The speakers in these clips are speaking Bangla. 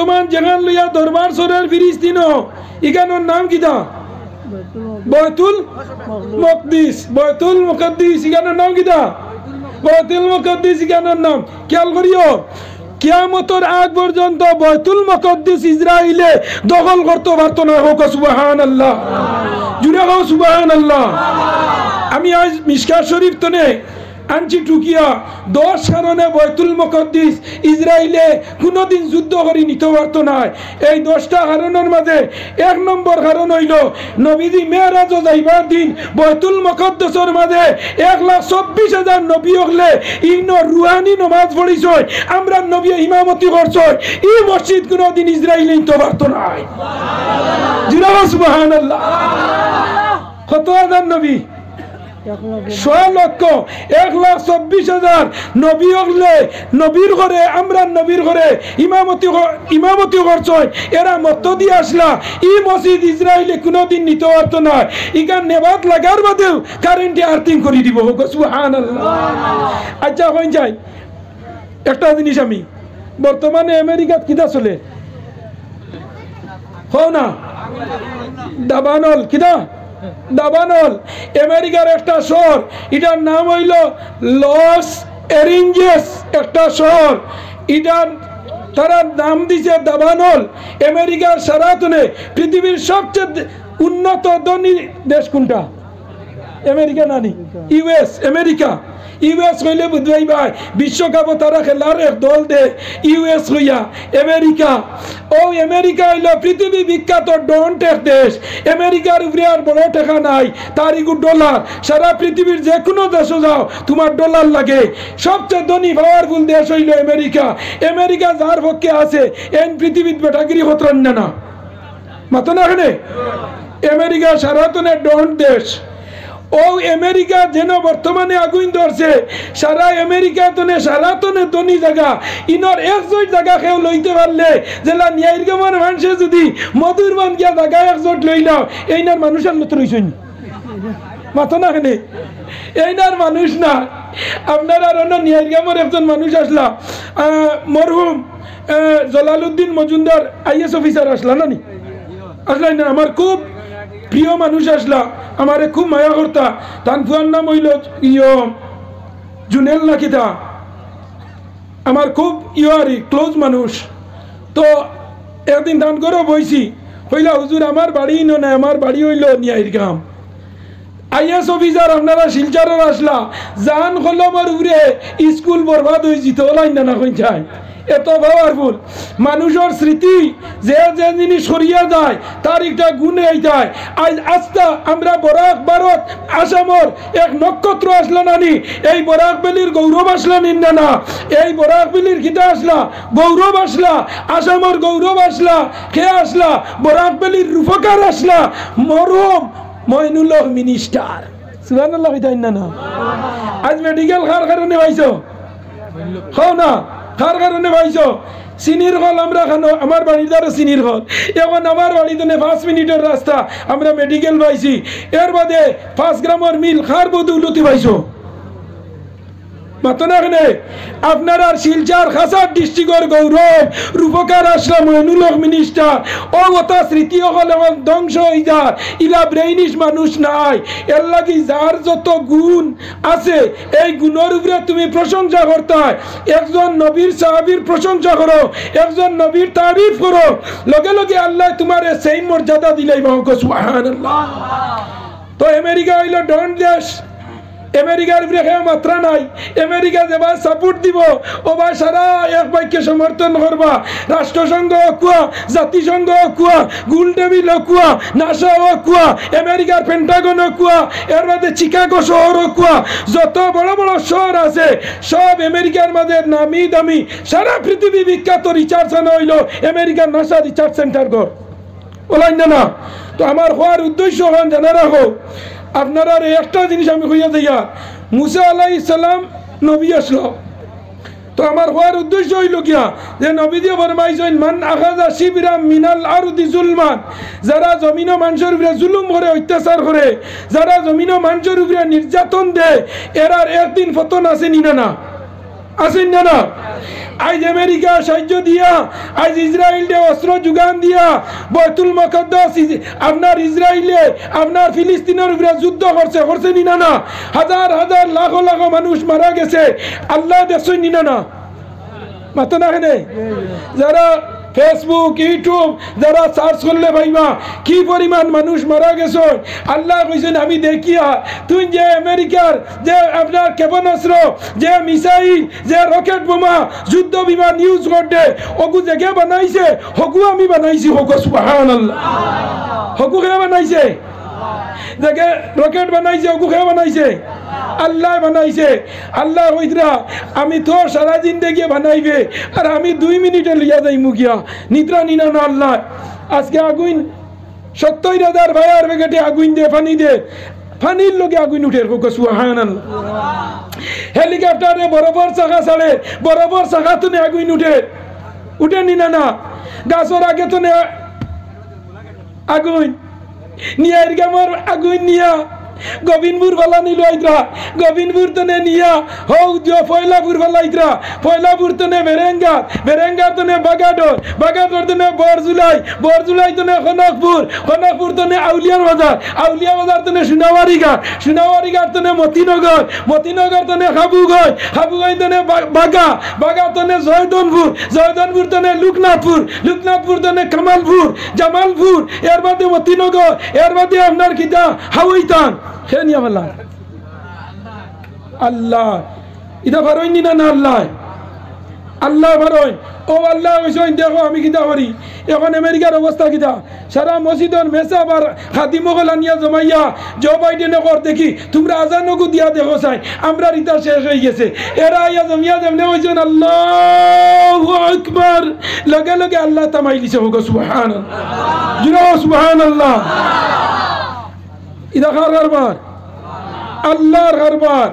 বর্তমান যেখান লইয়া দরবার সরের ফিরিস্তিন ইখানোর নাম কিতা বয়তুল মকদিস বয়তুল মুকদ্দিস ইখানোর নাম কিতা বয়তুল মুকদ্দিস ইখানোর নাম খেয়াল করিও কিয়ামতের আগ পর্যন্ত বয়তুল মুকদ্দিস ইসরাইলে দখল করতে পারত না হোক সুবহানাল্লাহ জুড়ে হোক সুবহানাল্লাহ আমি আজ মিশকাত শরীফ তনে আনছি টুকিয়া 10 কারণে বয়তুল মুকদ্দিস ইসরাইলে কোনোদিন যুদ্ধ করে নিতে পারত না এই 10টা কারণের মাঝে 1 নম্বর কারণ হইল নবীজি মেরাজ যাইবার দিন বয়তুল মুকদ্দিসের মাঝে 1,24,000 নবী হলে ইনো রুহানি নামাজ পড়িছে আমরা নবী ইমামতি করছে এই মসজিদ কোনোদিন ইসরাইলে নিতে পারত না জিরা সুবহানাল্লাহ কত হাজার নবী 1,24,000 নবী হলে নবীর ঘরে আমরা নবীর ঘরে ইমামতি করছে এরা মত দিয়ে আসলা এই মসজিদ ইসরায়েলে কোনোদিন নিতে পারত না ইখান নেবাদ লাগার বাদেও কারেন্টে আর্থিং করে দিব সুবহানাল্লাহ আচ্ছা হয়ে যায় একটা জিনিস আমি বর্তমানে আমেরিকাত কিতা চলে হও না দাবানল কিতা দাবানল আমেরিকার একটা শহর এটার নাম হইল লস এঞ্জেলস একটা শহর এটার তারা নাম দিছে দাবানল আমেরিকার সারাতনে পৃথিবীর সবচেয়ে উন্নত ধনী দেশ কোনটা আমেরিকা নানি ইউএস আমেরিকা ইউএস হইলে বুঝবাই ভাই বিশ্বকাপ তারা খেলার এক দল দে ইউএস হইয়া আমেরিকা ও আমেরিকা হইল পৃথিবী বিখ্যাত ডনটেক দেশ আমেরিকার উপরে আর বড় টাকা নাই তার ইগু ডলার সারা পৃথিবীর যে কোনো দেশে যাও তোমার ডলার লাগে সবচেয়ে ধনী পাওয়ারফুল দেশ হইল আমেরিকা আমেরিকা যার পক্ষে আছে এন পৃথিবীর বেটাগিরি হতরান না মাতো না এখানে আমেরিকা সারাতনে ডন দেশ ও আমেরিকা যেন বর্তমানে আগুন ধরছে সারা আমেরিকা তনে সারাতনে ধনী জায়গা ইনর একজোট জায়গা কেউ লইতে পারলে জেলা নিয়াইরগমর মানুষে যদি মধুর বান গিয়া জায়গা একজোট লই নাও এইনার মানুষের মতো রইছেন মাথা না কেনে এইনার মানুষ না আপনার আর অন্য নিয়াইরগমর একজন মানুষ আসলা মরহুম জলালউদ্দিন মজুমদার আইএস অফিসার আসলা না নি আসলাই না আমার খুব প্রিয় মানুষ আসলা আমারে খুব মায়া করতা তান ফুয়ার নাম হইল জুনেল নাকিতা আমার খুব ইয়ারি ক্লোজ মানুষ তো একদিন ধান করে বইছি হইলা হুজুর আমার বাড়ি না আমার বাড়ি হইল নিয়াইরগাম আইএস অফিসার আপনারা শিলচরের আসলা জান কলমের উপরে স্কুল বরবাদ হয়ে যেত লাইন না কই যায় এত পাওয়ারফুল মানুষের স্মৃতি যে যে জিনিস সরিয়া যায় তার একটা গুণ যায় আজ আস্তা আমরা বরাক ভারত আসামর এক নক্ষত্র আসলা নানি এই বরাক বেলির গৌরব আসলা নিন্দা না এই বরাক বেলির খিতা আসলা গৌরব আসলা আসামর গৌরব আসলা কে আসলা বরাক বেলির রূপকার আসলা মরহুম মইনুল হক মিনিস্টার সুবহানাল্লাহ হইতাইন না আজ মেডিকেল কার কারণে হইছো খাও না কার কারণে পাইছো চিনির কল আমরা খানো আমার বাড়ির দ্বারা চিনির কল এখন আমার বাড়িতে 5 মিনিটের রাস্তা আমরা মেডিকেল পাইছি এর বাদে 5 গ্রামের মিল খার বদৌলতি পাইছো মাতো না কেনে আপনার আর শিলচর খাসার ডিস্ট্রিক্টর গৌরব রূপকার আসলাম মইনুল হক মিনিস্টার ও ওটা স্মৃতি হল ধ্বংস হয়ে যায় ইরা ব্রেইনিশ মানুষ নাই এর লাগি যার যত গুণ আছে এই গুণের উপরে তুমি প্রশংসা করতে হয় একজন নবীর সাহাবীর প্রশংসা করো একজন নবীর তারিফ করো লগে লগে আল্লাহ তোমার সেই মর্যাদা দিলাই বাহক সুবহানাল্লাহ তো আমেরিকা হইল ডন দেশ আমেরিকার উপরে কেউ মাত্রা নাই আমেরিকা যেবার সাপোর্ট দিব ওবা সারা এক বাক্যে সমর্থন করবা রাষ্ট্রসংঘ কুয়া জাতিসংঘ কুয়া গুলটেবিল কুয়া নাসা কুয়া আমেরিকার পেন্টাগন কুয়া এর মধ্যে চিকাগো শহর কুয়া যত বড় বড় শহর আছে সব আমেরিকার মাঝে নামি দামি সারা পৃথিবী বিখ্যাত রিসার্চ সেন্টার হইল আমেরিকার নাসা রিসার্চ সেন্টার ঘর বলাই না তো আমার হওয়ার উদ্দেশ্য হন জানা রাখো আপনারা একটা জিনিস আমি কইয়া দিয়া মুসা আলাইহিস সালাম নবী আসলো তো আমার হওয়ার উদ্দেশ্য হইল কিয়া যে নবী দিয়ে ফরমাইছেন মান আখাযা শিবরাম মিনাল আরদি যুলমান যারা জমিন মানুষের উপরে জুলুম করে অত্যাচার করে যারা জমিন মানুষের উপরে নির্যাতন দেয় এরার একদিন পতন আছে নি না আসেন না আজ আমেরিকা সাহায্য দিয়া, আজ ইসরায়েলে অস্ত্র যোগান দিয়া বাইতুল মুকদ্দাস আপনার ইসরায়েলে আপনার ফিলিস্তিনের উপরে যুদ্ধ করছে নি না? হাজার হাজার লাখ লাখ মানুষ মারা গেছে। আল্লাহ দেখছেন নি না? মাতো না হেনে যারা ফেসবুক ইউটিউব যারা সার্চ করলে ভাইবা কি পরিমাণ মানুষ মারা গেছে। আল্লাহ কইছেন আমি দেখিয়া তুই যে আমেরিকার যে আপনার ক্ষেপণাস্ত্র, যে মিসাইল, যে রকেট বোমা, যুদ্ধ বিমান ইউজ করতে ওগু জায়গা বানাইছে, হগু আমি বানাইছি। হগু সুবহানাল্লাহ, হগু কে বানাইছে? জায়গা রকেট বানাইছে, হগু কে বানাইছে? আল্লাহ বানাইছে। আল্লাহ হইতরা আমি তো সারা জিন্দেগি বানাইবে আর আমি 2 মিনিটে লিয়া যাই মুখিয়া নিদ্রা নিনা না। আল্লাহ আজকে আগুন 70,000 ভাইয়ার বেগেটে আগুন দে, পানি দে, পানির লোকে আগুন উঠে। সুবহানাল্লাহ। হেলিকপ্টারে বরাবর চাকা ছাড়ে, বরাবর চাকা তো আগুন উঠে নিনা না। গাছর আগে তো আগুন নিয়া এরকমের আগুন নিয়া গোবিন্দপুর ভালা নিল আইতরা, গোবিন্দপুর তনে নিয়া হোক যে পয়লাপুর ভালা আইতরা, পয়লাপুর তনে বেরেঙ্গার, বেরেঙ্গার তনে বাগাডোর, বাগাডোর তনে বরজুলাই, বরজুলাই তনে খনকপুর, খনকপুর তনে আউলিয়ার বাজার, আউলিয়া বাজার তনে সোনাবাড়িঘাট, সোনাবাড়িঘাট তনে মতিনগর, মতিনগর তনে হাবুগঞ্জ, হাবুগঞ্জ তনে বাগা, বাগা তনে জয়দনপুর, জয়দনপুর তনে লোকনাথপুর, লোকনাথপুর তনে কামালপুর, জামালপুর, এর বাদে মতিনগর, এর বাদে আপনার কিতা হাউইতান। আল্লাহ ইটা ভারইন না না আল্লাহ, আল্লাহ ভারইন। ও আল্লাহ দেখো আমি কিতা করি এখন আমেরিকার অবস্থা কিতা। সারা মসজিদর মেসাব আর খাদিমগল আনিয়া জমাইয়া জো বাইডেনে কর দেখি তোমরা আজানকু দিয়া দেখো চাই আমরা রিতা শেষ হয়ে গেছে। এরা আইয়া জমিয়া যেমনে হয়েছেন আল্লাহু আকবার, লগে লগে আল্লাহ তামাই দিছে। হোক সুবহানাল্লাহ, জুড়ে সুবহানাল্লাহ। ইদা কার কারবার? আল্লাহর কারবার।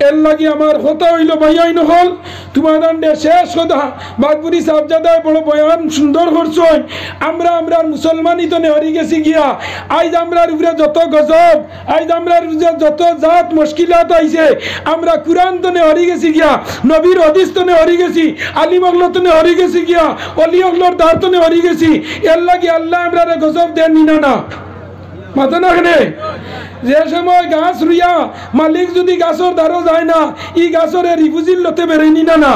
এর লাগি আমার কথা হইল ভাইয়াই নহল তোমার শেষ কথা। বাগপুরি সাহেবজাদায় বড় বয়ান সুন্দর করছই। আমরা মুসলমানই তো নেহরি গেছি গিয়া। আজ আমরার উপরে যত গজব, আজ আমরার যত জাত মুশকিলাত আইছে, আমরা কুরআন তো নেহরি গেছি গিয়া, নবীর হাদিস তো নেহরি গেছি, আলিম ওগলো তো নেহরি গেছি গিয়া, ওলি ওগলোর দার তো নেহরি গেছি। এর লাগি আল্লাহ আমরারে গজব দেন নি না। মাথা না খেলে যে সময় গাছ রুইয়া মালিক যদি গাছর দ্বারও যায় না, ই গাছর রিফুজির লতে বেরোয়নি না।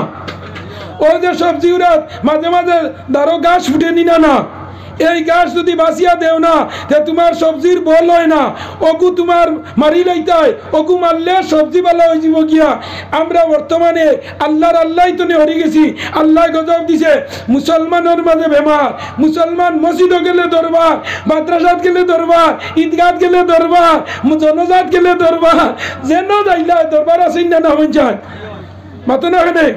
ও যে সবজি উড়াত মাঝে মাঝে দ্বারো গাছ ফুটে নি না। এই গাছ যদি বাঁচিয়া দেও না তে তোমার সবজির বল হয় না, ওগু তোমার মারি লাইতাই, ওগু মারলে সবজি বালা হয়ে যাব গিয়া। আমরা বর্তমানে আল্লাহর আল্লাহ তো হরি গেছি। আল্লাহ গজব দিছে মুসলমানের মাঝে বেমার। মুসলমান মসজিদে গেলে দরবার, মাদ্রাসাত গেলে দরবার, ঈদগাহ গেলে দরবার, জনজাত গেলে দরবার, যেন যাইলা দরবার আছে না না হয়ে যায়। মাতো না কেনে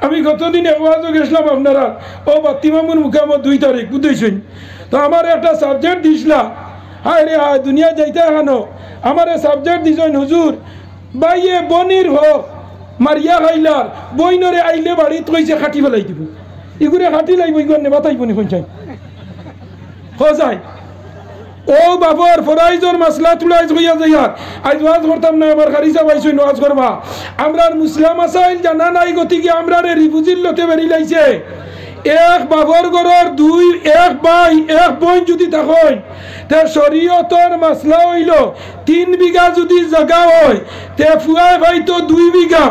আমি গতদিন ওয়াজও গেছিলাম আপনারা ও বাতিমামুর মুখে আমার 2 তারিখ বুঝতেছেন তো আমার একটা সাবজেক্ট দিছিলা। হায় রে হায় দুনিয়া যাইতে এখানো আমার সাবজেক্ট দিছেন হুজুর বাইয়ে বনির হোক মারিয়া খাইলার বইনরে আইলে বাড়িত কইছে খাটি ফেলাই দিব, ইগুরে খাটি লাইব ইগুর নেবাতাইব নি পঞ্চায়েত যায়। ও বাবর ফরাইজর মাসলা তুলাইজ হইয়া যাইয়ার আজ ওয়াজ করতাম না, আমার খারিজা পাইছই ওয়াজ করবা। আমরার মুসলিম মাসাইল জানা নাই গতিকে আমরারে রিফুজির লতে বেরি লাইছে। এক বাবর গরর 2 এক ভাই এক বোন যদি থাকয় তে শরীয়তর মাসলা হইল 3 বিঘা যদি জায়গা হয় তে ফুয়ায় ভাইতো 2 বিঘা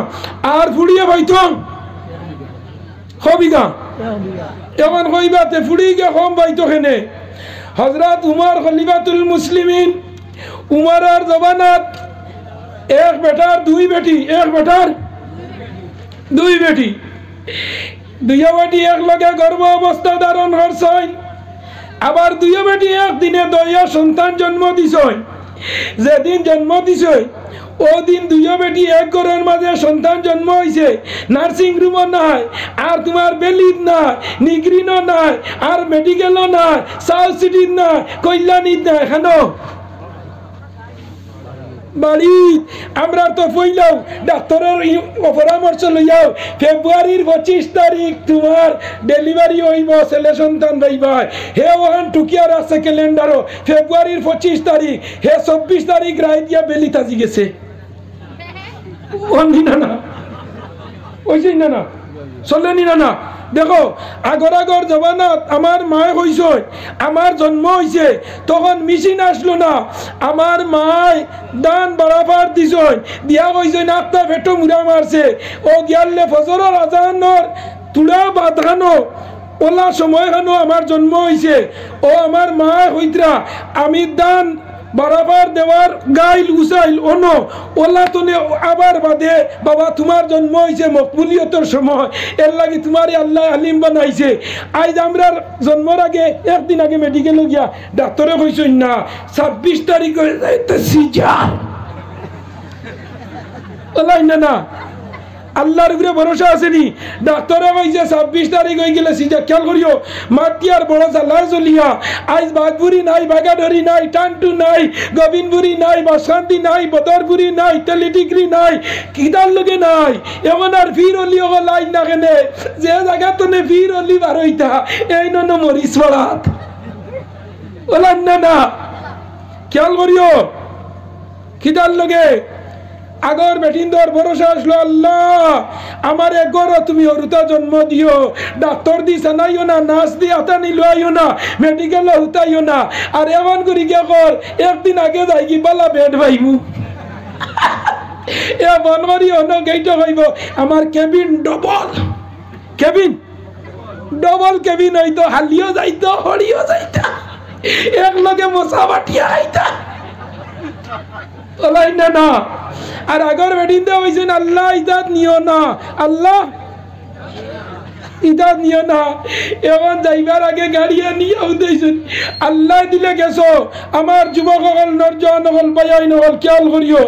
আর ফুড়িয়ে ভাইতো বিঘা। এমন কইবা তে ফুড়িকে কম ভাইতো খেনে। হযরত উমর খলিফাতুল মুসলিমিন উমরের জমানাত এক বেটার 2 বেটি, এক বেটার 2 বেটি, 2 বেটি এক লগে গর্ভ অবস্থা ধারণ করছই। আবার 2 বেটি একদিনে 2 সন্তান জন্ম দিছই। যেদিন জন্ম দিছই ওদিন 2 বেটি এক ঘরের মাঝে সন্তান জন্ম হয়েছে। নার্সিং রুমও নাই, আর তোমার বেলিদ নাই, নিগ্রিনও নাই, আর মেডিকেলও নাই, সাউথ সিটির নাই, কল্যাণীর নাই, এখান বাড়ি। আমরা তো পইলাও ডাক্তারের পরামর্শ লইয়াও ফেব্রুয়ারির 25 তারিখ তোমার ডেলিভারি হইব, ছেলে সন্তান পাইবা। হে ওখান টুকিয়ার আছে ক্যালেন্ডারও ফেব্রুয়ারির 25 তারিখ, হে 24 তারিখ রায় দিয়া বেলি তাজি গেছে। না ওই না না চলেনি না না দেখো আগর আগর জমানাত আমার মায় হইছে আমার জন্ম হইছে তখন মেশিন আসলো না আমার মায় দান বাড়াবার দিছ দিয়া কইছে নাকটা ফেটো মুড়া মারছে ও গিয়ালে ফজরের আজানের তুলা বাঁধানো ওলা সময় খানো আমার জন্ম হইছে ও আমার মা হইতরা আমি দান বারাবার দেওয়ার গাইল উসাইল অনো ওলা তনে আবার বাদে বাবা তোমার জন্ম হইছে মকবুলিয়তের সময় এর লাগি তোমারে আল্লাহ আলিম বানাইছে আজ আমরার জন্মর আগে একদিন আগে মেডিকেলে গিয়া ডাক্তারে কইছেন না 26 তারিখ হয়ে যাইতেছি যা ওলাই না না আল্লাহর উপরে ভরসা আসেনি ডাক্তারে কইছে 26 তারিখ হয়ে গেলে সিজা খেয়াল করিও মাটিয়ার বড় জ্বালায় জ্বলিয়া আইজ বাগপুরি নাই বাগাডরি নাই টান্টু নাই গোবিন্দপুরি নাই বাসন্তী নাই বদরপুরি নাই তেলিটিকরি নাই কিদার লগে নাই এখন আর ফির অলি লাইন না কেনে যে জায়গা তনে ফির অলি বার হইতা এই নন মরিস পড়াত ওলান না না খেয়াল করিও কিদার লগে আগর বেটিন্দর ভরসা আসলো আল্লাহ আমার একর তুমি অরুতা জন্ম দিও ডাক্তার দি সানাইও না নাচ দি আতা নিলুয়াইও না মেডিকেল হুতাইও না আর এমন করি কে কর একদিন আগে যাই কি বালা বেড পাইমু এ বন করি অন্য গেইটা হইব আমার কেবিন কেবিন হইতো হালিও যাইতো হরিও যাইতা এক লগে মশা বাটিয়া আইতা ওলাই না না আর আগর বেডিন্দে হইছেন আল্লাহ ইজাত নিও না আল্লাহ ইজাত নিও না এখন যাইবার আগে গাড়িয়ে নিয়ে উঠেছেন আল্লাহ দিলে গেছো আমার যুবক হল নরজন হল বায়াই নহল খেয়াল করিও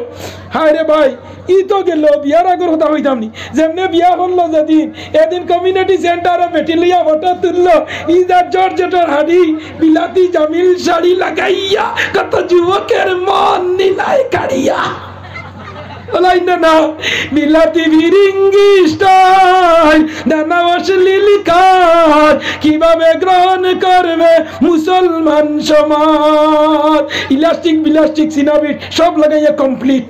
হায় রে ভাই ই তো গেল বিয়ার আগর কথা হইতাম নি যেমনে বিয়া করলো যেদিন এদিন কমিউনিটি সেন্টারে বেটি লইয়া ফটো তুললো ইজাত জর্জেটের হাড়ি বিলাতি জামিল শাড়ি লাগাইয়া কত যুবকের মন নিলাই কাড়িয়া না বিলাতি ভিরিঙ্গি স্টাইল নানা অশ্লীল কাজ কিভাবে গ্রহণ করবে মুসলমান সমাজ ইলাস্টিক সিনাবিট সব লাগাইয়া কমপ্লিট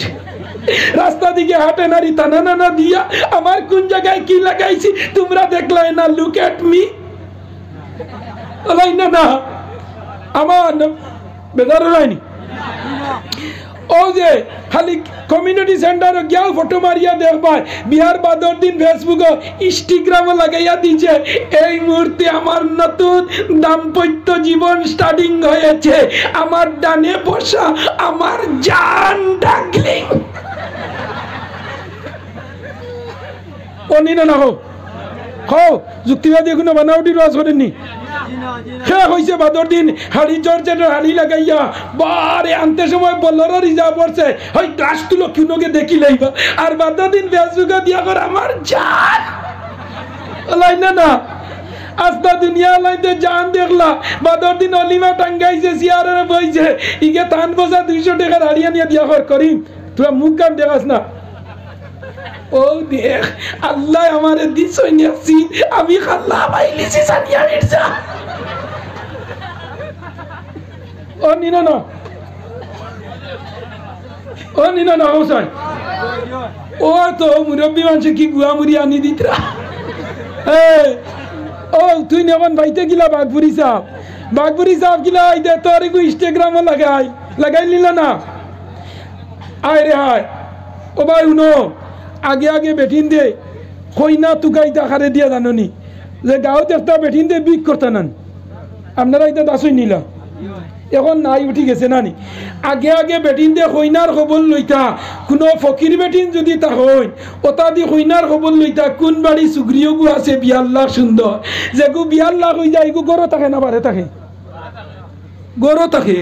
রাস্তা দিকে হাঁটে নারী টানা নানা দিয়া আমার কোন জায়গায় কি লাগাইছি তোমরা দেখলাই না লুক এট মি না আমার বেজার হয়নি ও যে খালি কমিউনিটি সেন্টারে গিয়াও ফটো মারিয়া দেখবাই বিহার বাদর দিন ফেসবুকে ইনস্টাগ্রামে লাগাইয়া দিছে এই মুহূর্তে আমার নতুন দাম্পত্য জীবন স্টার্টিং হয়েছে আমার ডানে বসা আমার জান ডাকলিং অনি না হো হো যুক্তিবাদী কোনো বানাউটির ওয়াজ করেননি শেষ হয়েছে বাদর দিন হাড়ি জর্জেটের হাড়ি লাগাইয়া বারে আনতে সময় বলরও রিজার্ভ পড়ছে হয় গাছ তুলো কিনোকে দেখি লাইবা আর বাদর দিন ফেসবুকে দিয়া করে আমার জান লাই না আস্তা দুনিয়া লাইতে জান দেখলা বাদর দিন অলিমা টাঙ্গাইছে সিয়ারের বইছে ইকে তান বসা 200 টাকার হাড়িয়া নিয়ে দিয়া করিম তোরা মুখ কাম দেখাস না ও দেখ আল্লাহ আমারে দিছই নিয়াছি আমি খাল্লা পাইলিছি সানিয়া মির্জা ও নিনা না হোসাই ও তো মুরব্বী মানুষ কি গুয়া মুড়ি আনি দিতরা ও তুই নেখন বাইতে গিলা বাগপুরি সাহেব গিলা আই দে তোর ইনস্টাগ্রামে লাগাই নিলা না আয় রে হায় ও ভাই উনো আগে বেঠিন দে কইনা তুকাই দেখারে দিয়া জাননি যে গাঁৱত একটা বেঠিন দে বিক করতে নান আপনারা এটা দাসই নিলা এখন নাই উঠি গেছে নানি আগে বেটিন দে কইনার খবর লইতা কোনো ফকির বেটিন যদি তা হইন ওটা দি কইনার খবর লইতা কোন বাড়ি সুগ্রিয় গু আছে বিয়াল্লাহ সুন্দর যে গু বিয়াল্লাহ হই যায় গু গরো থাকে না বারে থাকে গরো থাকে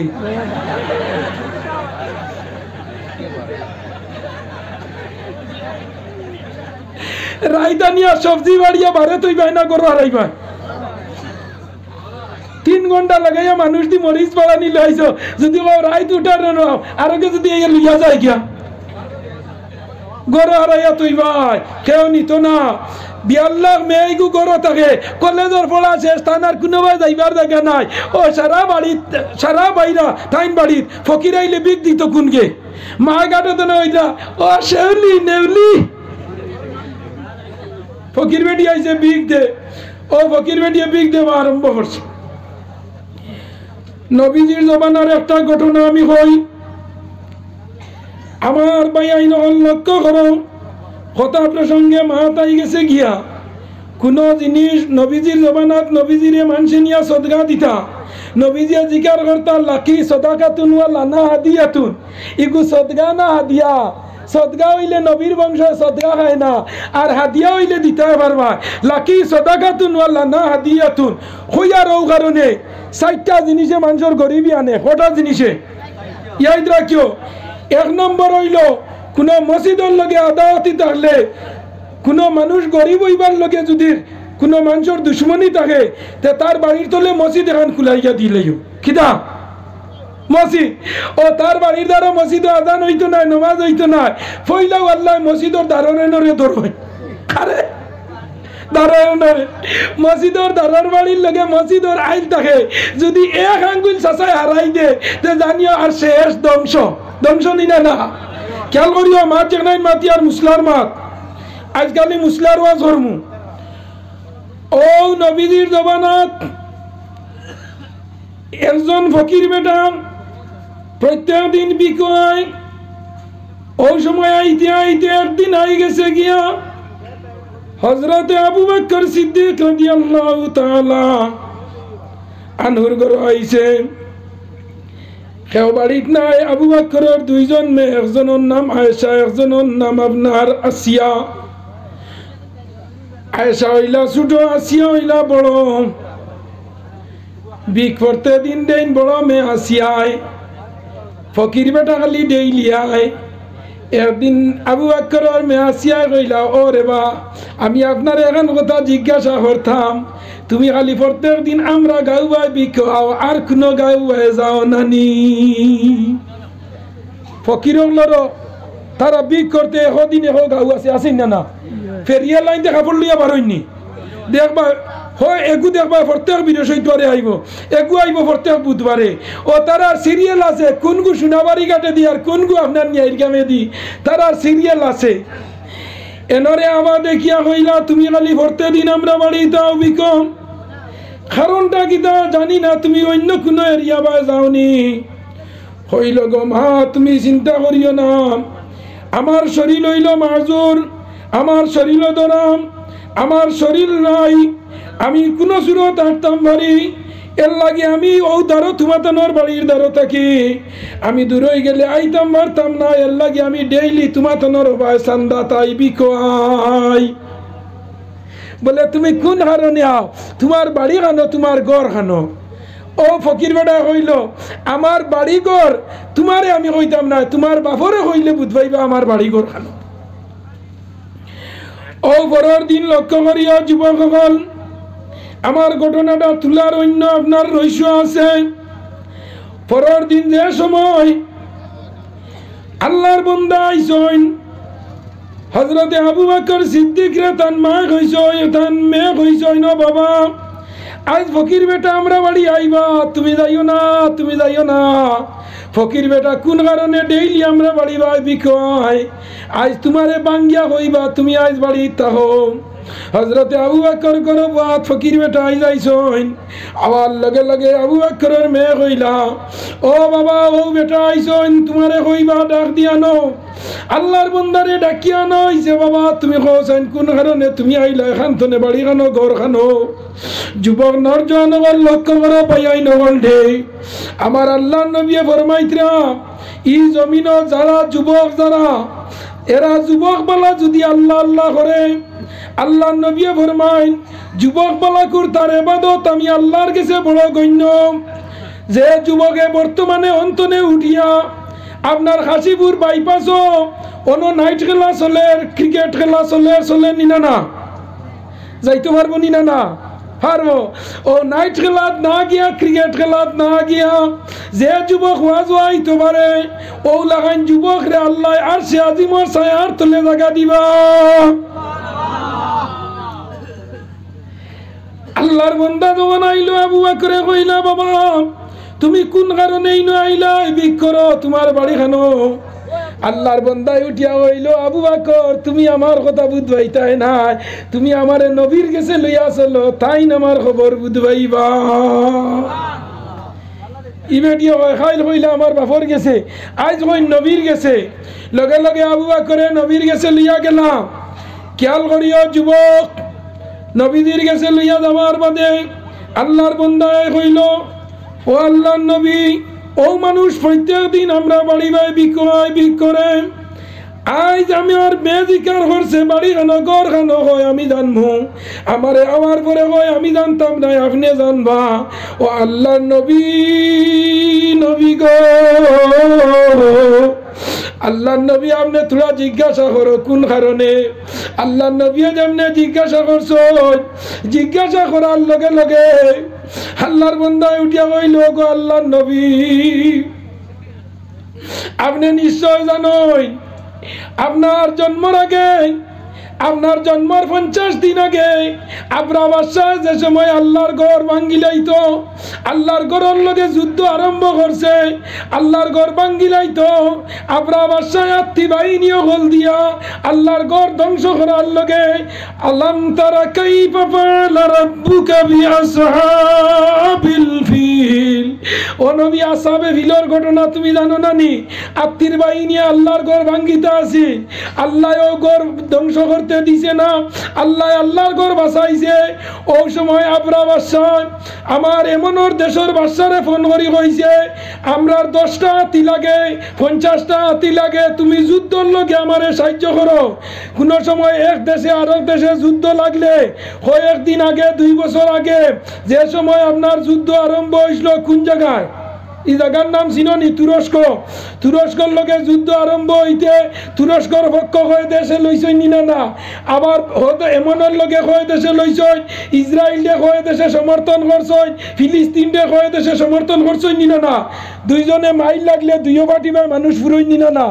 রাইদানিয়া সবজি বাড়িয়া বারে তুই বাইনা গরো হারাইবা 3 ঘন্টা লাগাইয়া মানুষ দি মরিচ পাড়া নিলে আইসো যদি রাইত উঠার আরোকে যদি লিয়া যায় গিয়া গরো হারাইয়া তুই ভাই কেউ নিত না বিয়াল্লাহ মেয়েগু গরো থাকে কলেজের পড়া শেষ থানার কোনো ভাই যাইবার জায়গা নাই ও সারা বাইরা থাইন বাড়ির ফকির আইলে বিক দিত কোনকে মা গাটো তো না ওইটা ও শেউলি নেউলি ফকির বেটি আইছে বিগ দে ও ফকির বেটিয়ে বিগ দেওয়া আরম্ভ করছে নবীজির জমানার একটা ঘটনা আমি হই আমার ভাই আইন লক্ষ্য করো কথা প্রসঙ্গে মাতাই গেছে গিয়া কোনো জিনিস নবীজির জমানাত নবীজিরে মানুষে নিয়া সদগা দিতা নবীজিয়া জিকার করতা লাকি সদাকাতুন ওয়া লানা হাদিয়াতুন ইগু সদগা না হাদিয়া সদগা হইলে নবীর বংশ সদগা খায় না আর হাদিয়া হইলে দিতে পারবা লাকি সদাকাতুন ওয়া লানা হাদিয়াতুন হইয়ার ও কারণে চারটা জিনিসে মানুষের গরিবি আনে কটা জিনিসে ইয়াদ রাখিও এক নম্বর হইল কোনো মসজিদের লগে আদাওয়াতি থাকলে কোনো মানুষ গরিব হইবার লগে যদি কোনো মানুষের দুশ্মনী থাকে তে তার বাড়ির তলে মসজিদ এখন খুলাইয়া দিলেও কিতা মসজিদ ও তার বাড়ির দ্বারা মসজিদে আজান হইতো না নমাজ হইতো না ফইলাও আল্লাহ মসজিদের দ্বারে নরে ধরবে আরে দাঁড়ায় মসজিদর দাঁড়ার বাড়ির লগে মসজিদর আইল থাকে যদি এক আঙ্গুল চাচাই হারাই দে তে জানিও আর শেষ ধ্বংস ধ্বংস নিনা না খেয়াল করিও মাত যেখানে মাতি আর মুসলার মাত আজকালি মুসলার ওয়াজ ধর্মু ও নবীজির জবানাত একজন ফকির বেটা প্রত্যেক দিন বিকয় ওই সময় আইতে আইতে একদিন আই গেছে গিয়া হযরতে আবু বকর সিদ্দিক রাদিয়াল্লাহু তাআলা আনহুর ঘর আইছে কেউ বাড়িত নাই আবু বকরের দুইজন মেয়ে একজনের নাম আয়েশা একজনের নাম আপনার আসিয়া আয়েশা হইলা ছোট আসিয়া হইলা বড় বিক করতে দিন দেন বড় মেয়ে আসিয়ায় ফকির বেটা খালি ডেইলিয়ায় একদিন আবু বকরের মেয়ে আসিয়ায় কইলা ও রে বা আমি আপনার এখন কথা জিজ্ঞাসা করতাম তুমি খালি প্রত্যেক দিন আমরা গাউবাই বিকাও আর কোনো গাউবাই যাও নানি ফকির তারা বিক করতে এদিন এহ গাউ আছে আসেন না না ফেরিয়া লাইন দেখা পড়লিয়া বারইনি দেখবা হয় এগু দেখবা প্রত্যেক বৃহস্পতিবারে আইব এগু আইব প্রত্যেক বুধবারে ও তারা সিরিয়াল আছে কোনগু সোনাবাড়ি ঘাটে দি আর কোনগু আপনার নিয়ার গ্রামে দি তারা সিরিয়াল আছে এনরে আমার দেখিয়া হইলা তুমি খালি প্রত্যেক দিন আমরা বাড়ি দাও বিকম কারণটা কি তা জানি না তুমি অন্য কোনো এরিয়া বা যাওনি হইল গো মা তুমি চিন্তা করিও না আমার শরীর হইল মাজুর আমার শরীর দরাম আমার শরীর নাই আমি কোনো সুরত হাঁটতাম পারি এর লাগে আমি ও দ্বারো তোমাতানোর বাড়ির দ্বারো থাকি আমি দূর হয়ে গেলে আইতাম পারতাম না এর লাগে আমি ডেইলি তোমাতানোর ভাই চান্দা তাই বিকোয়াই বলে তুমি কোন হারণে আও তোমার বাড়ি খানো তোমার ঘর খানো ও ফকির বেটা হইল আমার বাড়ি ঘর তোমারে আমি কইতাম না তোমার বাপরে হইলে বুঝবাইবা আমার বাড়ি ঘর খানো ও পরের দিন লক্ষ্য করিয়া যুবকসকল আমার ঘটনাটা তুলার অন্য আপনার রহস্য আছে পরের দিন যে সময় আল্লাহর বান্দা আইছেন হযরতে আবু বকর সিদ্দিক রে তান মা কইছয় তান মেয়ে কইছয় না বাবা আজ ফকির বেটা আমরা বাড়ি আইবা তুমি যাইও না তুমি যাইও না ফকির বেটা কোন কারণে ডেইলি আমরা বাড়ি বাই বিকয় আজ তোমারে বাঙ্গিয়া কইবা তুমি আজ বাড়ি তাহো হযরতে আবু বকর করো বাত ফকির বেটা আই যাইছন আবার লগে লগে আবু বকরের মেয়ে কইলা ও বাবা ও বেটা আইছন তোমারে কইবা ডাক দিয়ানো আল্লাহর বন্দারে ডাকিয়া নইছে বাবা তুমি কইছেন কোন কারণে তুমি আইলা এখানতনে বাড়ি খানো ঘর খানো যুবক নরজনগর লক্ষ্য করো পাইয়াই নগল ঢে আমার আল্লাহর নবী ফরমাইতরা ই জমিন যারা যুবক যারা এরা যুবক বলা যদি আল্লাহ আল্লাহ করে আল্লাহ নবী ফরমাইন যুবক বলা কুর তার ইবাদত আমি আল্লাহর কাছে বড় গণ্য যে যুবকে বর্তমানে অন্তনে উঠিয়া আপনার হাসিপুর বাইপাসও অন্য নাইট খেলা চলে ক্রিকেট খেলা চলে নিনা না যাইতে পারবো নিনা না পারবো ও নাইট খেলাত না গিয়া ক্রিকেট খেলাত না গিয়া যে যুবক ওয়াজ আইতে পারে ও লাগান যুবক রে আল্লাহ আর সে আজিমর ছায়ার তলে জায়গা দিবা আল্লাহর বান্দা যখন আইলো আবু বকরে কইলা বাবা তুমি কোন কারণে আইলা বিক করো তোমার বাড়ি খানো আল্লাহর বন্দায় উঠিয়া হইল, আবু বকর তুমি আমার কথা বুঝবাইতাই নাই, তুমি আমারে নবীর কাছে লইয়া চলো, তাই আমার খবর বুঝবাইবা। ইবেটিও খাইল হইলে আমার বাপর গেছে, আজ কই নবীর গেছে, লগে লগে আবু বকরে নবীর গেছে লইয়া গেলাম। খেয়াল করিও যুবক, নবীদের গেছে লইয়া যাওয়ার বাদে আল্লাহর বন্দায় কইল, ও আল্লাহর নবী, ও মানুষ প্রত্যেক দিন আমরা বাড়ি বাই বিক করে, আজ আমি আর বেজিকার করছে বাড়ি খানো ঘর খানো হয় আমি জানবো, আমারে আমার পরে হয় আমি জানতাম না, আপনি জানবা। ও আল্লাহর নবী, নবী গো, আল্লাহর নবী আপনি তোরা জিজ্ঞাসা করো কোন কারণে। আল্লাহর নবী যেমনি জিজ্ঞাসা করছো, জিজ্ঞাসা করার লগে লগে আল্লাহর বন্দায় উঠিয়া হইল, গো আল্লাহর নবী, আপনি নিশ্চয় জানেন আপনার জন্মের আগে, আপনার জন্মের 50 দিন আগে আবরা বাদশাহ যে সময় আল্লাহর ঘর ভাঙ্গিলাইতো, আল্লাহর ঘরের লগে যুদ্ধ আরম্ভ করছে, আল্লাহর ঘর ভাঙ্গিলাইতো, আবরা বাদশাহ আত্মী বাহিনীও হল দিয়া আল্লাহর ঘর ধ্বংস করার লগে। আলাম তারা কাইফা ফাআলা রাব্বুকা বিআসহাবিল ফিল, ও নবী আসহাবে ফিলের ঘটনা তুমি জানো না নি? আত্মীর বাহিনী আল্লাহর ঘর ভাঙ্গিতে আছে, আল্লাহ ও ঘর ধ্বংস করতে দিছে না, আল্লাহ আল্লাহর ঘর বাঁচাইছে। ওই সময় আবরা বাদশাহ আমার এমনর দেশের বাদশারে ফোন করি কইছে, আমরার 10টা হাতি লাগে, 50টা হাতি লাগে, তুমি যুদ্ধর লগে আমারে সাহায্য করো। কোন সময় এক দেশে আরেক দেশে যুদ্ধ লাগলে হয় একদিন আগে, 2 বছর আগে, যে সময় আপনার যুদ্ধ আরম্ভ হয়েছিল কোন জায়গায়, এই জায়গার নাম চিনি? তুরস্ক। তুরস্কর লগে যুদ্ধ আরম্ভ হইতে তুরস্কর পক্ষ হয়ে দেশে লইছই নি না, আবার হয়তো এমনের লগে হয়ে দেশে লইছই, ইসরায়েলকে হয়ে দেশে সমর্থন করছই, ফিলিস্তিনকে হয়ে দেশে সমর্থন করছই নি না। দুইজনে মাইল লাগলে দুইও পার্টিবার মানুষ ফুরই নি না,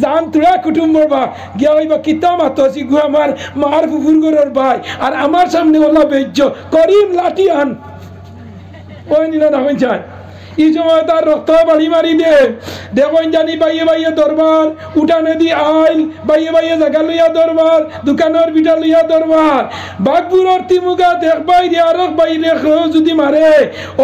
জান তোরা কুটুম্ব বা গিয়া হইবা কিতা মাতো আছি গু আমার মার ফুফুর ঘরের ভাই, আর আমার সামনে ওলা বেজ্য করিম লাঠি আন, ওই নি না হইন চায়। এই সময় তার রক্ত বাড়ি মারি দে, দেখুন জানি বাইয়ে বাইয়ে দরবার, উঠানে দি আইল, বাইয়ে বাইয়ে জায়গা লইয়া দরবার, দোকানের বিটা লইয়া দরবার, বাঘপুরের তিমুগা দেখ বাইরে আরক বাইরে যদি মারে,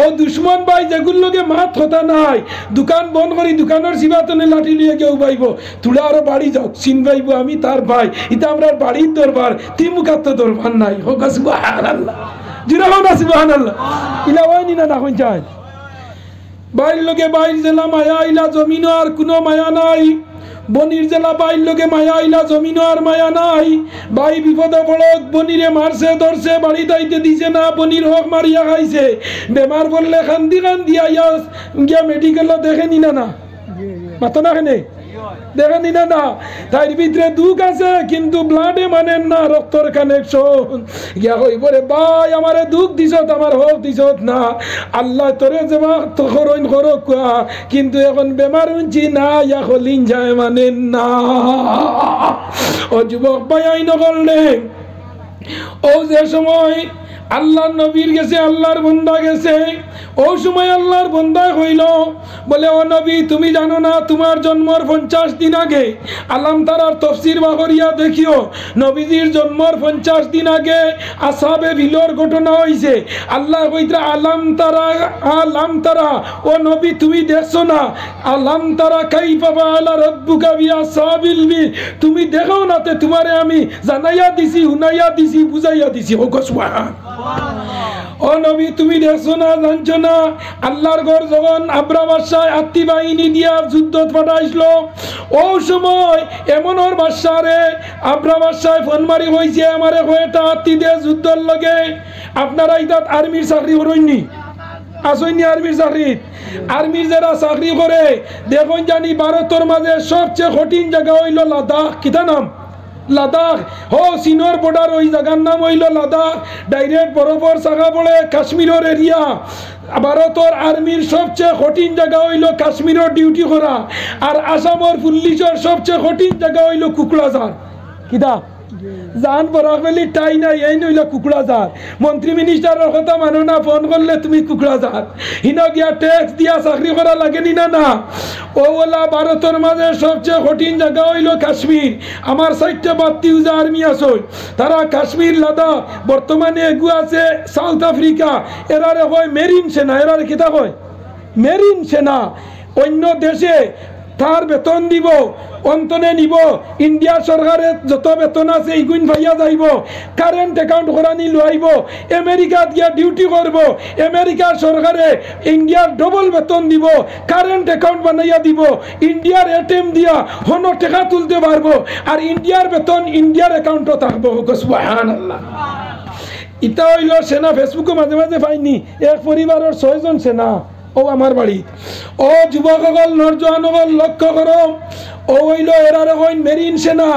ও দুশ্মন ভাই যেগুলো লোকে মাত হতা নাই, দোকান বন্ধ করি দোকানের সিবাতনে লাঠি লিয়ে কেউ বাইব, তুলা আরো বাড়ি যাও চিন বাইব আমি তার ভাই, এটা আমরা বাড়ির দরবার, তিমুগার তো দরবার নাই। হোক সুবহানাল্লাহ, যেরকম আছে সুবহানাল্লাহ, ইলা ওয়াইনি না হইন যায়। বাইর লোকে বাইর জেলা মায়া ইলা জমিন আর কোনো মায়া নাই, বনির জেলা বাইর লোকে মায়া ইলা জমিন আর মায়া নাই। ভাই বিপদে পড়ক, বনিরে মারছে ধরছে, বাড়ি দাইতে দিছে না, বনির হক মারিয়া খাইছে, বেমার বললে কান্দি কান্দি আইয়া গিয়া মেডিকেল দেখে নি না, মাতো না কেনে দেখে নি না, তাই ভিতরে দুঃখ আছে কিন্তু ব্লাডে মানেন না, রক্তর কানেকশন গিয়া হইব রে ভাই আমারে দুঃখ দিছত, আমার হোক দিছত না, আল্লাহ তোরে যেবা করইন করক, কিন্তু এখন বেমার উঞ্চি না, ইয়া হলিন যায় মানেন না। ও যুবক ভাই আইন করলে, ও যে সময় আল্লাহর নবীর গেছে, আল্লাহর বন্দা গেছে, ওই সময় আল্লাহর বন্দা হইল, বলে ও নবী তুমি জানো না তোমার জন্মের 50 দিন আগে, আলাম তারার তফসির বাগরিয়া দেখিও, নবীজির জন্মের 50 দিন আগে আসহাবে ফিলের ঘটনা হইছে। আল্লাহ কইতা আলাম তারা, ও নবী তুমি দেখছো না, আলাম তারা কাইফা ফাআলা রাব্বুকা বিআসহাবিল ফিল, তুমি দেখো না তে তোমারে আমি জানাইয়া দিছি, হুনাইয়া দিছি, বুঝাইয়া দিছি। ও সুবহান, ও নবী তুমি দেখছো না, জানছো না, আল্লাহর ঘর যখন আবরা বাদশাহ আত্মী বাহিনী দিয়া যুদ্ধ পাঠাইছিল, ও সময় এমন ওর বাদশারে আবরা বাদশাহ ফোন মারি হয়েছে, আমারে কয়েকটা আত্মী দিয়ে যুদ্ধর লগে, আপনারা ইতাত আর্মির চাকরি করেননি, আসেননি আর্মির চাকরি, আর্মির যারা চাকরি করে দেখুন জানি ভারতের মাঝে সবচেয়ে কঠিন জায়গা হইল লাদাখ। কিতা নাম? লাদাখ। হো চীনের বর্ডার, ওই জায়গার নাম হইল লাদাখ, ডাইরেক্ট বরফর জায়গা পড়ে কাশ্মীরের এরিয়া। ভারতের আর্মির সবচেয়ে কঠিন জায়গা হইল কাশ্মীরের ডিউটি করা, আর আসামের পুলিশের সবচেয়ে কঠিন জায়গা হইল কুকড়াঝাড়। কিতা জান বরাকবেলি টাই নাই এই নইল কুকুড়া জাত মন্ত্রী মিনিস্টারের কথা মানো না ফোন করলে তুমি কুকুড়া জাত হিন গিয়া ট্যাক্স দিয়া চাকরি করা লাগেনি না না ও ওলা ভারতের মাঝে সবচেয়ে কঠিন জায়গা হইল কাশ্মীর আমার সাইডটা বাত্তি উজা আর্মি আছে তারা কাশ্মীর লাদাখ বর্তমানে এগু আছে সাউথ আফ্রিকা এরারে হয় মেরিন সেনা এরারে কিতা কয় মেরিন সেনা অন্য দেশে তার বেতন দিব অন্তনে নিব ইন্ডিয়া সরকারের যত বেতন আছে ইগুন ভাইয়া যাইব কারেন্ট অ্যাকাউন্ট করানি লইব আমেরিকা গিয়া ডিউটি করব আমেরিকার সরকারে ইন্ডিয়ার ডবল বেতন দিব কারেন্ট অ্যাকাউন্ট বানাইয়া দিব ইন্ডিয়ার এটিএম দিয়া হন টাকা তুলতে পারবো আর ইন্ডিয়ার বেতন ইন্ডিয়ার অ্যাকাউন্টও থাকবো সুবহানাল্লাহ ইটা হইল সেনা ফেসবুকে মাঝে মাঝে পাইনি এক পরিবারের 6 জন সেনা ও আমার বাড়ি ও যুবকসকল নরজওয়ানসকল লক্ষ্য করো ও হইল এরারে হইন মেরিন সেনা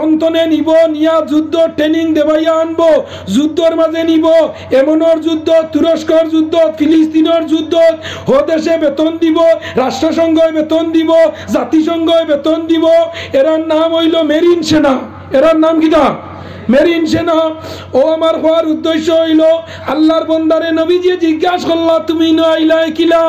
অন্তনে নিব নিয়া যুদ্ধ ট্রেনিং দেবাইয়া আনবো যুদ্ধর মাঝে নিব এমনর যুদ্ধ তুরস্কর যুদ্ধ ফিলিস্তিনের যুদ্ধ ও দেশে বেতন দিব রাষ্ট্রসংঘে বেতন দিব জাতিসংঘে বেতন দিব এরার নাম হইল মেরিন সেনা এরার নাম কিটা মেরিন সেনা ও আমার হওয়ার উদ্দেশ্য হইল আল্লাহর বন্দারে নবীজি জিজ্ঞাসা করলা তুমি ন আইলাই কিলা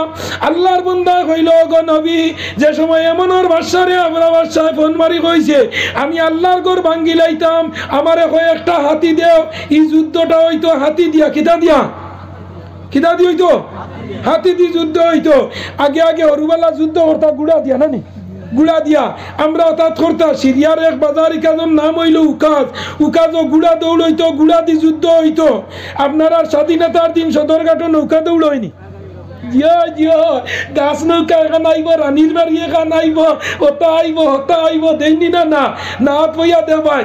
আল্লাহর বন্দা কইল গো নবী যে সময় এমনর বাদশারে আমরা বাদশায় ফোন মারি কইছে আমি আল্লাহর ঘর ভাঙ্গি লাইতাম আমারে কয় একটা হাতি দেও এই যুদ্ধটা হইতো হাতি দিয়া কিতা দিয়া হইতো হাতি দি যুদ্ধ হইতো আগে আগে হরুবালা যুদ্ধ করতা গুড়া দিয়া না নি গুড়া দিয়া আমরা অর্থাৎ করতা সিরিয়ার এক বাজারি কাজের নাম হইল উকাজও গুড়া দৌড় হইতো গুড়া দি যুদ্ধ হইতো আপনার আর স্বাধীনতার দিন সদরঘাটও নৌকা দৌড় হয়নি জিও জিও গাছ নৌকা এখান আইব রানীর বাড়ি এখান আইব হতা আইব দেয়নি না না না পইয়া দে ভাই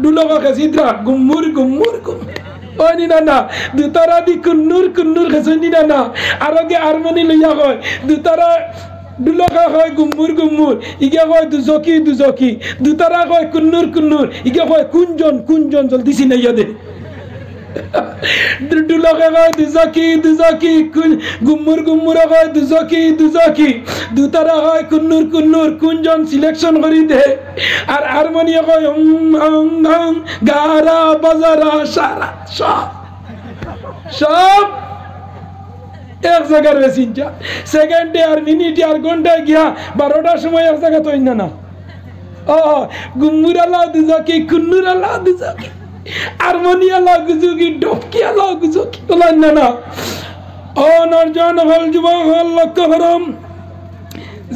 ডুলকে চিত্রা গুম্মুর গুম্মুর গুম্মুর ওনি না না দুতারা দি কুন্নুর খেসনি না না আরগে হারমোনি লইয়া কয় দুতারা দুলকা কয় গুম্মুর ইগে কয় দুজকি দুতারা কয় কুন্নুর ইগে কয় কুঞ্জন জলদি চিনাইয়া দে দুলকা কয় দুজকি গুম্মুর কয় দুজকি দুতারা কয় কুন্নুর কুঞ্জন সিলেকশন করি দে আর হারমোনিয়া কয় গারা বাজারা সারা সব এক জায়গার বেশিনটা সেকেন্ডে আর মিনিটে আর ঘন্টায় গিয়া 12টার সময় এক জায়গা তো না ও গুম্মুর আল্লাহ দুজকি কুন্নুর আল্লাহ দুজকি হারমোনি আল্লাহ গুজুকি ডবকি আল্লাহ গুজকি বলেন না ও নরজন হল যুবক হল লক্ষ্য করম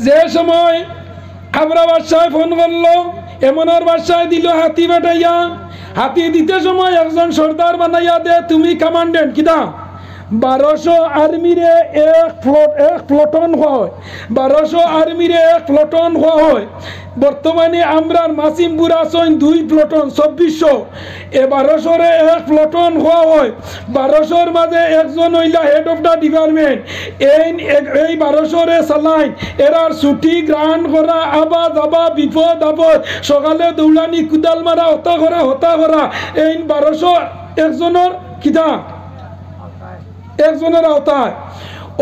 যে সময় আমরা বাদশায় ফোন করলো এমন আর বাদশায় দিল হাতি বাটাইয়া হাতি দিতে সময় একজন সর্দার বানাইয়া দে তুমি কমান্ডেন্ট কিনা 1200 আর্মিরে এক প্লটন হয় 1200 আর্মিরে এক প্লটন হয় বর্তমানে আমরা মাসিমপুর আছেন 2 প্লটন 2400 এ 1200 রে এক প্লটন হয় 1200 এর মাঝে একজন হইলা হেড অফ দা ডিপার্টমেন্ট এই 1200 রে চালাইন এরার ছুটি গ্রহণ করা আবা বিপদ আপদ সকালে দৌড়ানি কুদাল মারা হতা করা এই 1200 একজনের কিতা একজনের আওতায়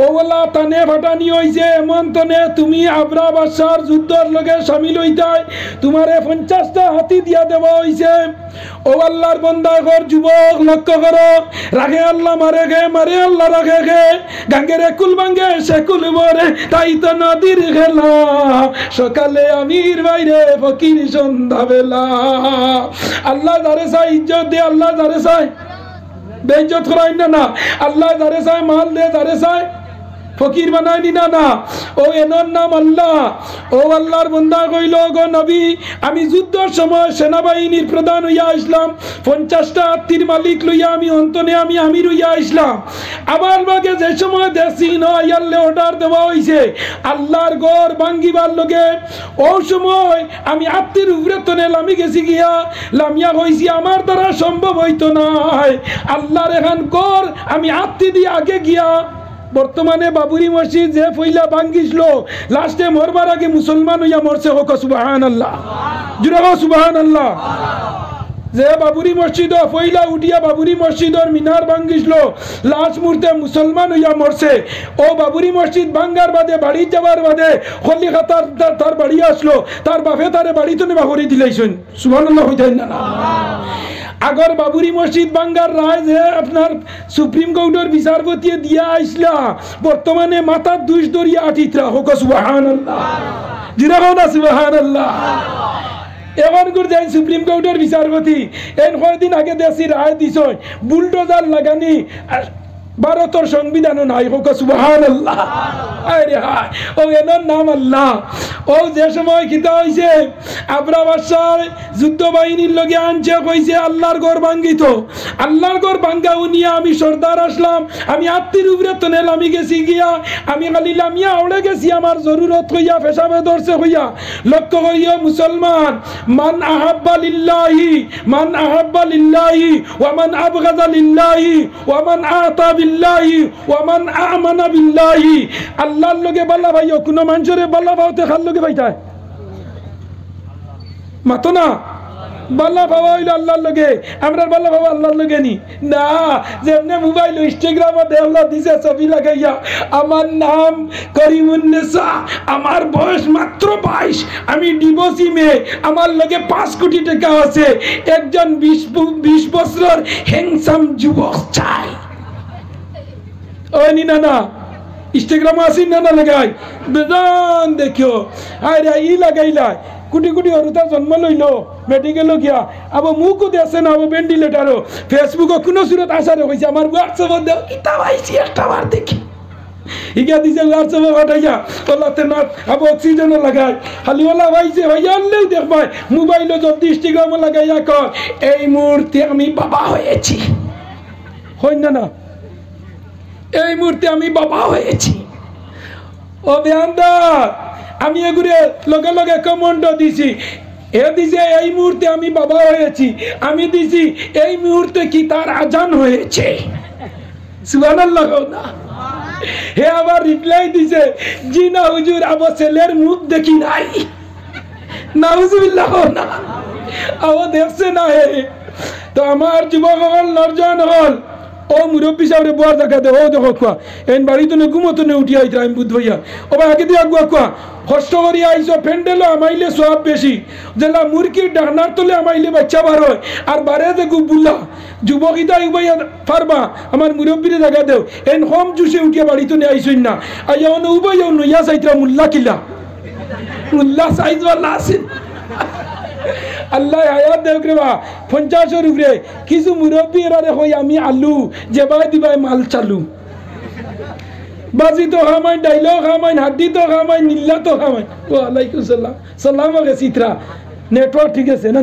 ওলা তানে ফাটানি হয়েছে এমন তনে তুমি আবরা বাদশার যুদ্ধর লগে সামিল হইতাই তোমারে 50টা হাতি দিয়া দেওয়া হয়েছে ও আল্লাহর বন্দা ঘর যুবক লক্ষ্য করো রাখে আল্লাহ মারে আল্লাহ রাখে গে গাঙ্গের কুল ভাঙ্গে সে কুল মরে তাই তো নদীর খেলা সকালে আমির বাইরে ফকির সন্ধ্যা বেলা আল্লাহ যারে চাই ইজ্জত দে আল্লাহ যারে চাই বেইজ্জত করাই না আল্লাহ যারে চায় মাল দে যারে চায় ফকির বানাই নি না ও এনার নাম আল্লাহ ও আল্লাহর বান্দা কইল গো নবী আমি যুদ্ধের সময় সেনাবাহিনীর প্রধান হইয়া আসলাম 50টা হাতির মালিক লইয়া আমি অন্তনে আমি আমির হইয়া আসলাম আবার বাগে যে সময় দেশি নয়াল্লে অর্ডার দেওয়া হইছে আল্লাহর ঘর ভাঙ্গিবার লগে ও সময় আমি আত্মীর উপরে তনে লামি গেছি গিয়া লামিয়া কইছি আমার দ্বারা সম্ভব হইতো না আল্লাহর এখান ঘর আমি আত্মী দিয়ে আগে গিয়া বর্তমানে বাবুরি মসজিদ যে ফইলা ভাঙ্গিছিল লাস্টে মরবার আগে মুসলমান হইয়া মরছে হোক সুবহানাল্লাহ জুড়ে হোক সুবহানাল্লাহ যে বাবুরি মসজিদ পইলা উঠিয়া বাবুরি মসজিদর মিনার ভাঙ্গিছিল লাশ মুহূর্তে মুসলমান হইয়া মরছে ও বাবুরি মসজিদ ভাঙ্গার বাদে বাড়ি যাবার বাদে কলিকাতার তার বাড়ি আসলো তার বাপে তারে বাড়িতে নেবা করে দিলাইছেন সুবহানাল্লাহ হইতেন না আগর বাবুরি মসজিদ ভাঙ্গার রায় যে আপনার সুপ্রিম কোর্টের বিচারপতি দিয়া আইসলা বর্তমানে মাথার দুষ দরিয়া আটিতরা হোক সুবহানাল্লাহ জিরা হোক না সুবহানাল্লাহ এমন করে যাই সুপ্রিম কোর্টের বিচারপতি এন কয়েকদিন আগে দেশি রায় দিছ বুলডোজার লাগানি ভারতের সংবিধানও নাই হোক সুবহানাল্লাহ আরে হায় ও এনার নাম আল্লাহ ও যে সময় খিতা হইছে আবরা বাদশাহ যুদ্ধ বাহিনীর লগে আনছে কইছে আল্লাহর ঘর ভাঙ্গিত আল্লাহর ঘর ভাঙ্গা উনিয়া আমি সর্দার আসলাম আমি আত্মীর উপরে তনেল আমি গেছি গিয়া আমি খালি লামিয়া ওড়ে গেছি আমার জরুরত হইয়া পেশাবে ধরছে হইয়া লক্ষ্য করিও মুসলমান মান আহাব্বা লিল্লাহি ওয়া মান আবগাযা লিল্লাহি ওয়া মান আতা বিল্লাহি ওয়া মান আমানা বিল্লাহি আল্লাহর লগে বালা ভাইও কোন মানুষের বালা ভাওতে খাল লগে ভাইতায় মাতো না বাল্লা বাবা হইল আল্লাহর লগে আমরা বাল্লা বাবা আল্লাহর লগে নি না যেমনে মোবাইল ইনস্টাগ্রামে দেওয়া দিছে ছবি লাগাইয়া আমার নাম করিমুন্নেসা আমার বয়স মাত্র 22 আমি ডিভোর্সি মেয়ে আমার লগে 5 কোটি টাকা আছে একজন 20 বছরের হ্যান্ডসাম যুবক চাই ওই নি না ইনস্টাগ্রামে আসি না লাগাই বেজান দেখিও আরে ই লাগাইলা কোটি কোটি হরুতা জন্ম লইল মেডিকেল গিয়া আবার মুখও দেখছে না আবার ভেন্টিলেটারও ফেসবুকও কোনো সুরত আসারে হয়েছে আমার হোয়াটসঅ্যাপে দেও কিতাব আইছি একটা বার দেখি ইগা দিছে হোয়াটসঅ্যাপে পাঠাইয়া ওলাতে না আবার অক্সিজেনও লাগাই খালি ওলা ভাইছে ভাইয়া আনলেও দেখবাই মোবাইলও যদি ইনস্টাগ্রামে লাগাইয়া কর এই মুহূর্তে আমি বাবা হয়েছি হয় না এই মুহূর্তে আমি বাবা হয়েছি ও বেয়ানদার আমি এগুলো লগে লগে কমেন্ট দিছি এ দিছে এই মুহূর্তে আমি বাবা হয়েছি আমি দিছি এই মুহূর্তে কি তার আজান হয়েছে সুবহানাল্লাহ না হে আবার রিপ্লাই দিছে জি না হুজুর আবার ছেলের মুখ দেখি নাই নাউজুবিল্লাহ না আও দেখছে না হে তো আমার যুবক হল নরজন হল ও মুরব্বী সাহেব বোয়ার দেখা দে ও দেখো কোয়া এন বাড়িতে নে ঘুমতো নে উঠি আইতা আমি বুধ ভাইয়া ও ভাই আগে দিয়া কোয়া কষ্ট করি আইছো ফেন্ডেলো আমাইলে সব বেশি যেলা মুরগির ডাকনার তলে আমাইলে বাচ্চা বার হয় আর বারে যে গুবুল্লা যুবকিতা ভাইয়া পারবা আমার মুরব্বীরে দেখা দেও এন হোম জুসে উঠিয়া বাড়িতে নে আইছই না আইয়া অন উবাইয়া নইয়া সাইত্রা মুল্লা কিলা মুল্লা সাইজ ওয়ালা আছে আল্লাহ হায়াত দেখ রে বা 50 উপরে কিছু মুরব্বী এরা হই আমি আলু যেবাই দিবাই মাল চালু বাজি তো খামাই ডাইলগ খামাই হাড্ডি তো খামাই নীলা তো খামাই ওয়ালাইকুম সালাম সালাম আগে সিতরা নেটওয়ার্ক ঠিক আছে না